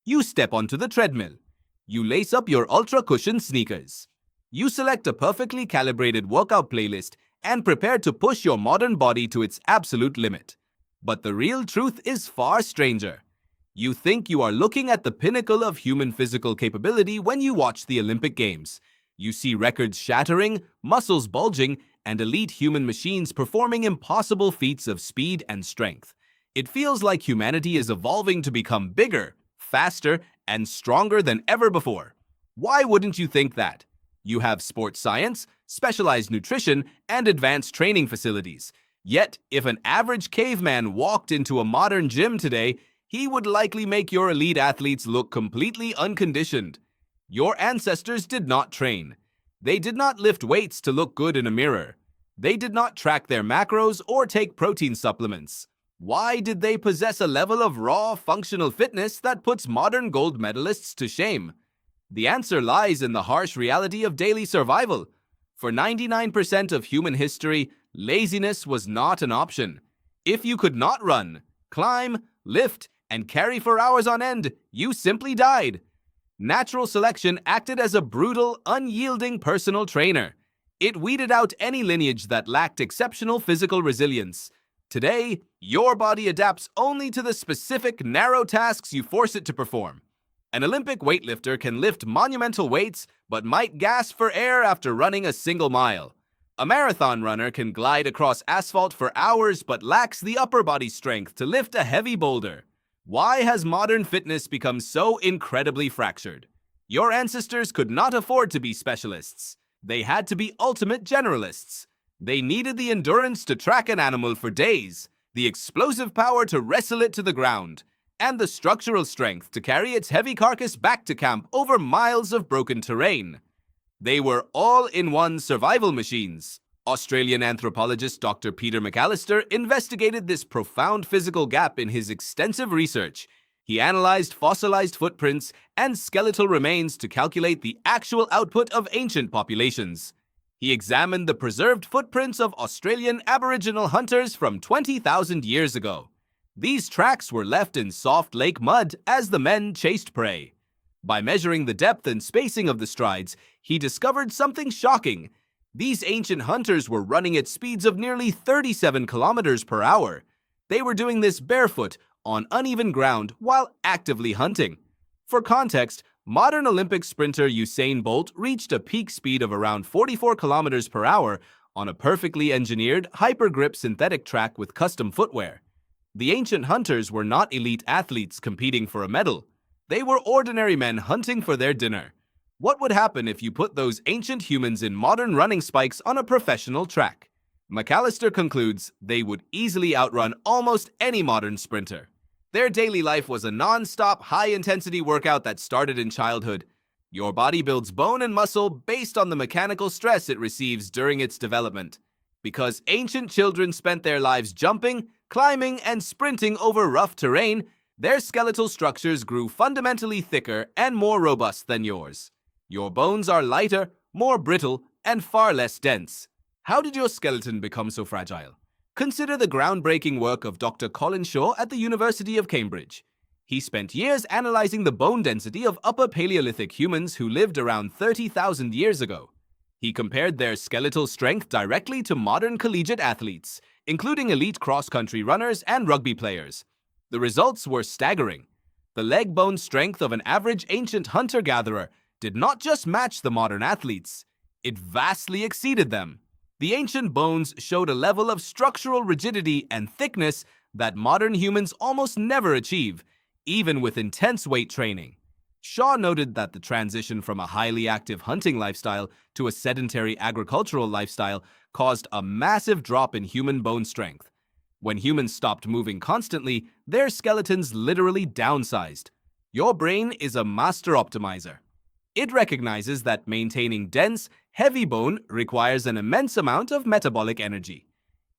You step onto the treadmill. You lace up your ultra-cushioned sneakers. You select a perfectly calibrated workout playlist and prepare to push your modern body to its absolute limit. But the real truth is far stranger. You think you are looking at the pinnacle of human physical capability when you watch the Olympic Games. You see records shattering, muscles bulging, and elite human machines performing impossible feats of speed and strength. It feels like humanity is evolving to become bigger, faster, and stronger than ever before. Why wouldn't you think that? You have sports science, specialized nutrition, and advanced training facilities. Yet, if an average caveman walked into a modern gym today, he would likely make your elite athletes look completely unconditioned. Your ancestors did not train. They did not lift weights to look good in a mirror. They did not track their macros or take protein supplements. Why did they possess a level of raw, functional fitness that puts modern gold medalists to shame? The answer lies in the harsh reality of daily survival. For 99% of human history, laziness was not an option. If you could not run, climb, lift, and carry for hours on end, you simply died. Natural selection acted as a brutal, unyielding personal trainer. It weeded out any lineage that lacked exceptional physical resilience. Today, your body adapts only to the specific, narrow tasks you force it to perform. An Olympic weightlifter can lift monumental weights, but might gasp for air after running a single mile. A marathon runner can glide across asphalt for hours, but lacks the upper body strength to lift a heavy boulder. Why has modern fitness become so incredibly fractured? Your ancestors could not afford to be specialists. They had to be ultimate generalists. They needed the endurance to track an animal for days, the explosive power to wrestle it to the ground, and the structural strength to carry its heavy carcass back to camp over miles of broken terrain. They were all-in-one survival machines. Australian anthropologist Dr. Peter McAllister investigated this profound physical gap in his extensive research. He analyzed fossilized footprints and skeletal remains to calculate the actual output of ancient populations. He examined the preserved footprints of Australian Aboriginal hunters from 20,000 years ago. These tracks were left in soft lake mud as the men chased prey. By measuring the depth and spacing of the strides, he discovered something shocking. These ancient hunters were running at speeds of nearly 37 kilometers per hour. They were doing this barefoot, on uneven ground, while actively hunting. For context, modern Olympic sprinter Usain Bolt reached a peak speed of around 44 kilometers per hour on a perfectly engineered, hyper-grip synthetic track with custom footwear. The ancient hunters were not elite athletes competing for a medal. They were ordinary men hunting for their dinner. What would happen if you put those ancient humans in modern running spikes on a professional track? McAllister concludes they would easily outrun almost any modern sprinter. Their daily life was a non-stop, high-intensity workout that started in childhood. Your body builds bone and muscle based on the mechanical stress it receives during its development. Because ancient children spent their lives jumping, climbing, and sprinting over rough terrain, their skeletal structures grew fundamentally thicker and more robust than yours. Your bones are lighter, more brittle, and far less dense. How did your skeleton become so fragile? Consider the groundbreaking work of Dr. Colin Shaw at the University of Cambridge. He spent years analyzing the bone density of upper Paleolithic humans who lived around 30,000 years ago. He compared their skeletal strength directly to modern collegiate athletes, including elite cross-country runners and rugby players. The results were staggering. The leg bone strength of an average ancient hunter-gatherer did not just match the modern athletes, it vastly exceeded them. The ancient bones showed a level of structural rigidity and thickness that modern humans almost never achieve, even with intense weight training. Shaw noted that the transition from a highly active hunting lifestyle to a sedentary agricultural lifestyle caused a massive drop in human bone strength. When humans stopped moving constantly, their skeletons literally downsized. Your brain is a master optimizer. It recognizes that maintaining dense, heavy bone requires an immense amount of metabolic energy.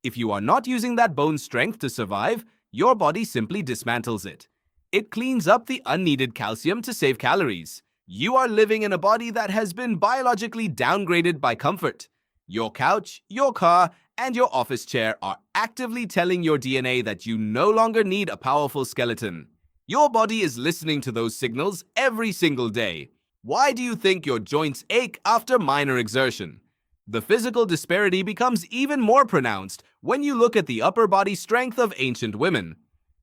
If you are not using that bone strength to survive, your body simply dismantles it. It cleans up the unneeded calcium to save calories. You are living in a body that has been biologically downgraded by comfort. Your couch, your car, and your office chair are actively telling your DNA that you no longer need a powerful skeleton. Your body is listening to those signals every single day. Why do you think your joints ache after minor exertion? The physical disparity becomes even more pronounced when you look at the upper body strength of ancient women.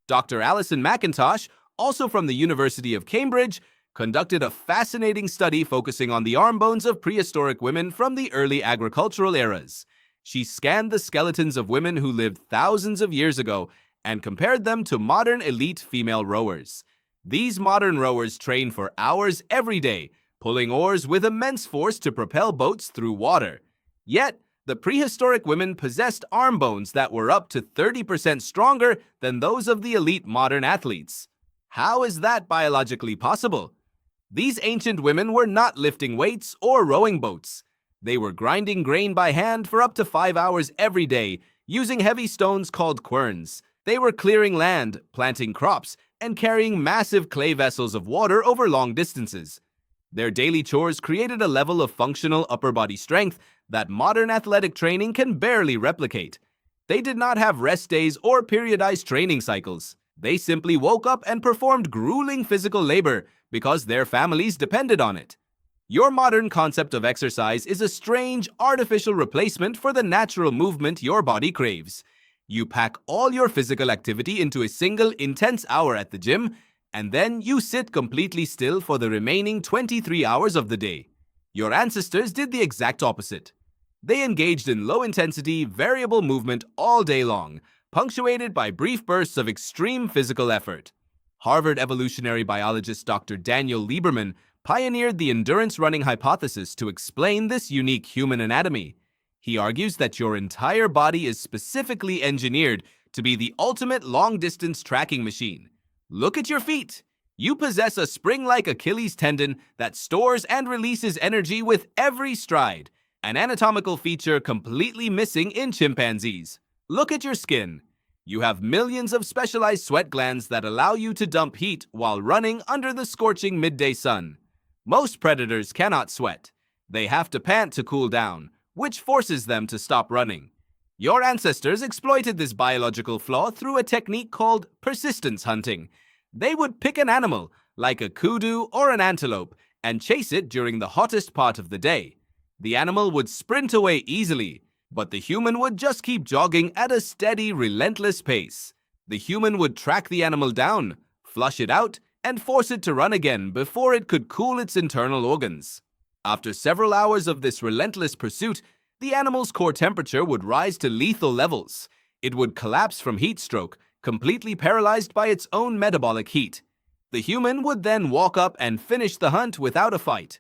Dr. Alison McIntosh, also from the University of Cambridge, conducted a fascinating study focusing on the arm bones of prehistoric women from the early agricultural eras. She scanned the skeletons of women who lived thousands of years ago and compared them to modern elite female rowers. These modern rowers train for hours every day, pulling oars with immense force to propel boats through water. Yet, the prehistoric women possessed arm bones that were up to 30% stronger than those of the elite modern athletes. How is that biologically possible? These ancient women were not lifting weights or rowing boats. They were grinding grain by hand for up to 5 hours every day, using heavy stones called querns. They were clearing land, planting crops, and carrying massive clay vessels of water over long distances. Their daily chores created a level of functional upper body strength that modern athletic training can barely replicate. They did not have rest days or periodized training cycles. They simply woke up and performed grueling physical labor because their families depended on it. Your modern concept of exercise is a strange, artificial replacement for the natural movement your body craves. You pack all your physical activity into a single intense hour at the gym, and then you sit completely still for the remaining 23 hours of the day. Your ancestors did the exact opposite. They engaged in low-intensity, variable movement all day long, punctuated by brief bursts of extreme physical effort. Harvard evolutionary biologist Dr. Daniel Lieberman pioneered the endurance running hypothesis to explain this unique human anatomy. He argues that your entire body is specifically engineered to be the ultimate long-distance tracking machine. Look at your feet. You possess a spring-like Achilles tendon that stores and releases energy with every stride, an anatomical feature completely missing in chimpanzees. Look at your skin. You have millions of specialized sweat glands that allow you to dump heat while running under the scorching midday sun. Most predators cannot sweat. They have to pant to cool down, which forces them to stop running. Your ancestors exploited this biological flaw through a technique called persistence hunting. They would pick an animal, like a kudu or an antelope, and chase it during the hottest part of the day. The animal would sprint away easily, but the human would just keep jogging at a steady, relentless pace. The human would track the animal down, flush it out, and force it to run again before it could cool its internal organs. After several hours of this relentless pursuit, the animal's core temperature would rise to lethal levels. It would collapse from heat stroke, completely paralyzed by its own metabolic heat. The human would then walk up and finish the hunt without a fight.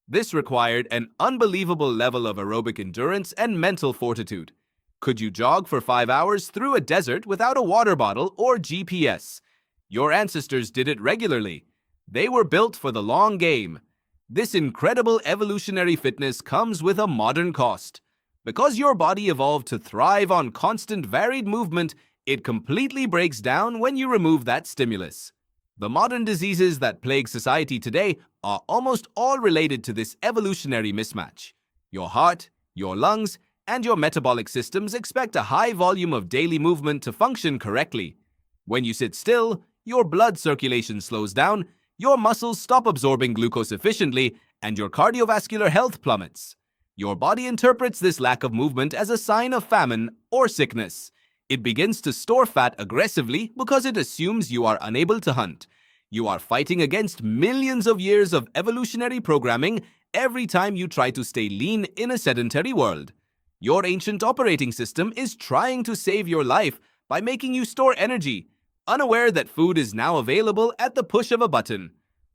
This required an unbelievable level of aerobic endurance and mental fortitude. Could you jog for 5 hours through a desert without a water bottle or GPS? Your ancestors did it regularly. They were built for the long game. This incredible evolutionary fitness comes with a modern cost. Because your body evolved to thrive on constant varied movement, it completely breaks down when you remove that stimulus. The modern diseases that plague society today are almost all related to this evolutionary mismatch. Your heart, your lungs, and your metabolic systems expect a high volume of daily movement to function correctly. When you sit still, your blood circulation slows down, your muscles stop absorbing glucose efficiently, and your cardiovascular health plummets. Your body interprets this lack of movement as a sign of famine or sickness. It begins to store fat aggressively because it assumes you are unable to hunt. You are fighting against millions of years of evolutionary programming every time you try to stay lean in a sedentary world. Your ancient operating system is trying to save your life by making you store energy, unaware that food is now available at the push of a button.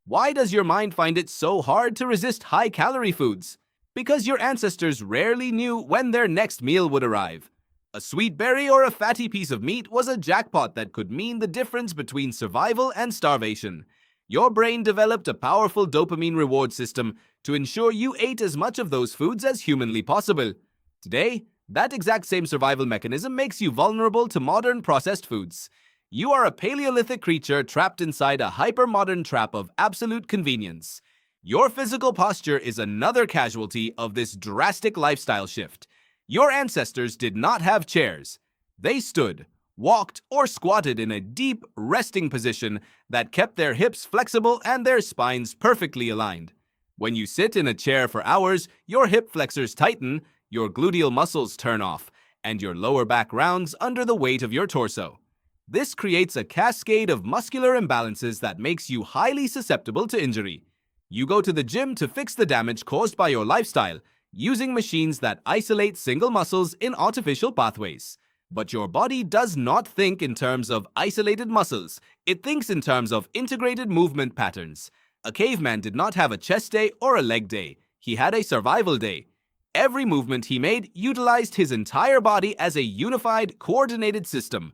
Why does your mind find it so hard to resist high-calorie foods? Because your ancestors rarely knew when their next meal would arrive. A sweet berry or a fatty piece of meat was a jackpot that could mean the difference between survival and starvation. Your brain developed a powerful dopamine reward system to ensure you ate as much of those foods as humanly possible. Today, that exact same survival mechanism makes you vulnerable to modern processed foods. You are a Paleolithic creature trapped inside a hyper-modern trap of absolute convenience. Your physical posture is another casualty of this drastic lifestyle shift. Your ancestors did not have chairs. They stood, walked, or squatted in a deep, resting position that kept their hips flexible and their spines perfectly aligned. When you sit in a chair for hours, your hip flexors tighten, your gluteal muscles turn off, and your lower back rounds under the weight of your torso. This creates a cascade of muscular imbalances that makes you highly susceptible to injury. You go to the gym to fix the damage caused by your lifestyle, using machines that isolate single muscles in artificial pathways. But your body does not think in terms of isolated muscles. It thinks in terms of integrated movement patterns. A caveman did not have a chest day or a leg day. He had a survival day. Every movement he made utilized his entire body as a unified, coordinated system.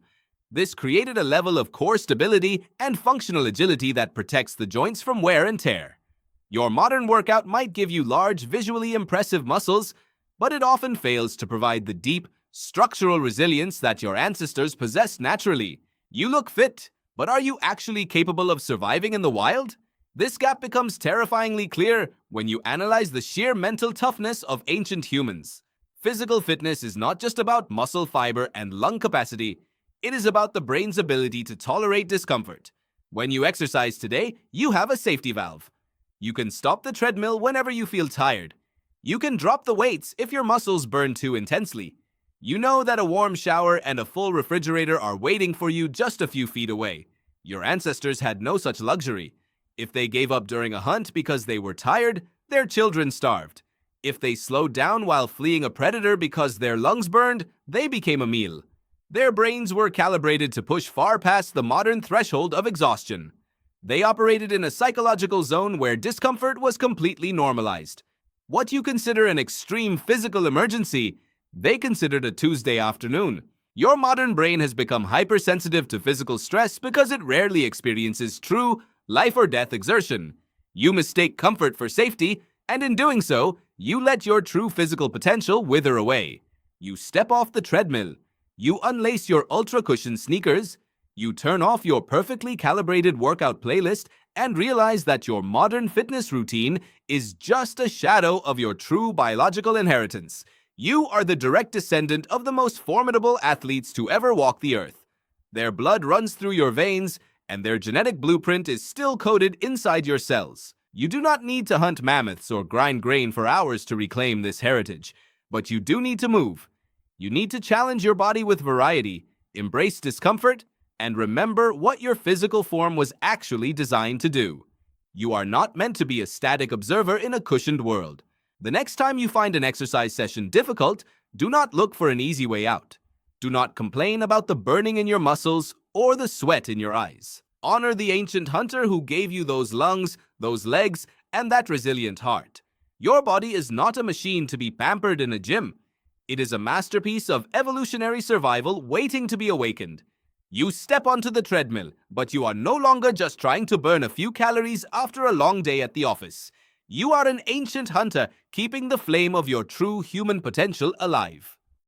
This created a level of core stability and functional agility that protects the joints from wear and tear. Your modern workout might give you large, visually impressive muscles, but it often fails to provide the deep, structural resilience that your ancestors possessed naturally. You look fit, but are you actually capable of surviving in the wild? This gap becomes terrifyingly clear when you analyze the sheer mental toughness of ancient humans. Physical fitness is not just about muscle fiber and lung capacity. It is about the brain's ability to tolerate discomfort. When you exercise today, you have a safety valve. You can stop the treadmill whenever you feel tired. You can drop the weights if your muscles burn too intensely. You know that a warm shower and a full refrigerator are waiting for you just a few feet away. Your ancestors had no such luxury. If they gave up during a hunt because they were tired, their children starved. If they slowed down while fleeing a predator because their lungs burned, they became a meal. Their brains were calibrated to push far past the modern threshold of exhaustion. They operated in a psychological zone where discomfort was completely normalized. What you consider an extreme physical emergency, they considered a Tuesday afternoon. Your modern brain has become hypersensitive to physical stress because it rarely experiences true life-or-death exertion. You mistake comfort for safety, and in doing so, you let your true physical potential wither away. You step off the treadmill. You unlace your ultra-cushioned sneakers. You turn off your perfectly calibrated workout playlist and realize that your modern fitness routine is just a shadow of your true biological inheritance. You are the direct descendant of the most formidable athletes to ever walk the earth. Their blood runs through your veins, and their genetic blueprint is still coded inside your cells. You do not need to hunt mammoths or grind grain for hours to reclaim this heritage, but you do need to move. You need to challenge your body with variety, embrace discomfort, and remember what your physical form was actually designed to do. You are not meant to be a static observer in a cushioned world. The next time you find an exercise session difficult, do not look for an easy way out. Do not complain about the burning in your muscles or the sweat in your eyes. Honor the ancient hunter who gave you those lungs, those legs, and that resilient heart. Your body is not a machine to be pampered in a gym. It is a masterpiece of evolutionary survival waiting to be awakened. You step onto the treadmill, but you are no longer just trying to burn a few calories after a long day at the office. You are an ancient hunter keeping the flame of your true human potential alive.